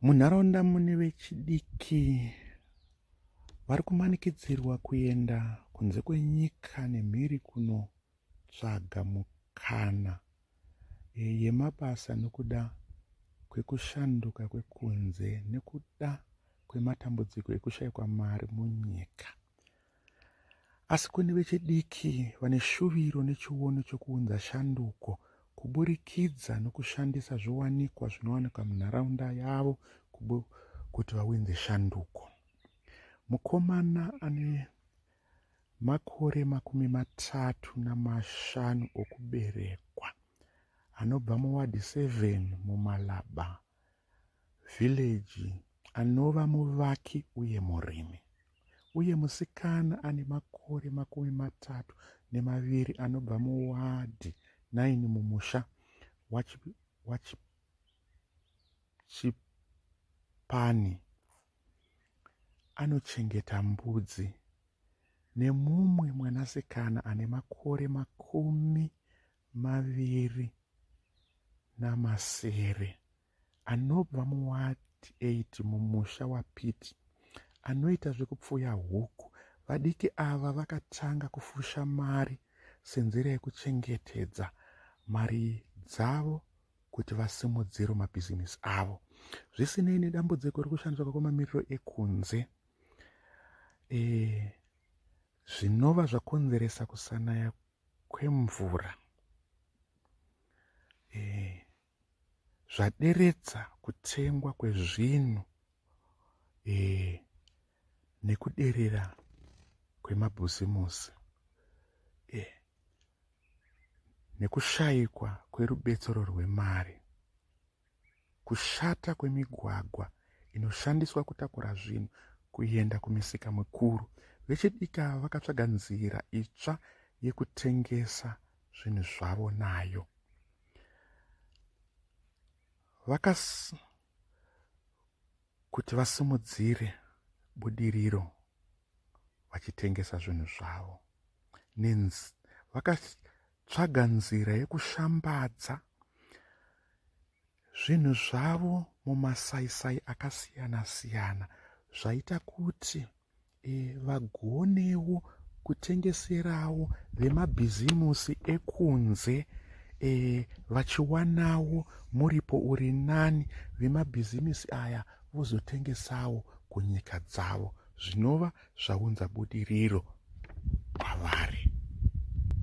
Munharaunda mune vechidiki vari kumanikidzirwa kuenda kunze kwenyika nemhiri kunotsvaga mukana yemabasa nokuda kwekushanduka kwekunze nekuda kwematambudziko ekushayikwa mari munyika. Asi kune vechidiki vane shuviro nechiono chokuunza shanduko kuburikidza nokushandisa zviwanikwa zvinowanikwa munharaunda yavo kuti vaunze shanduko. Mukomana ane makore 35 okuberekwa anobva muwadhi 7 muMalaba village, anova muvaki uye murimi, uye musikana ane makore 32 anobva muwadhi 9 mumusha waChipani anochengeta mbudzi, nemumwe mwanasikana ane makore 27 anobva muwadhi 8 mumusha waPiti anoita zvekupfuya huku. Vadiki ava vakatanga kufusha mari senzira yekuchengetedza mari dzavo kuti vasimudzire mabhizinesi avo. Zvisinei nedambudziko rekushandiswa kwemamiriro ekunze zvinova zvakonzeresa kusanaya kwemvura, zvaderedza kutengwa kwezvinhu nekuderera kwemabhizimusi, nekushayikwa kwerubetsero rwemari, kushata kwemigwagwa inoshandiswa kutakura zvinhu kuenda kumisika mikuru. Vechidiki ava vakatsvaga nzira itsva yekutengesa zvinhu zvavo nayo. Kuti vasimudzire budiriro vachitengesa zvinhu zvavo, vakatsvaga nzira yekushambadza zvinhu zvavo mumasaisai akasiyana siyana, zvaita kuti vagonewo kutengeserawo vemabhizimusi ekunze vachiwanawo muripo uri nani, vemabhizimusi aya vozotengesawo kunyika dzavo, zvinova zvaunza budiriro kwavari.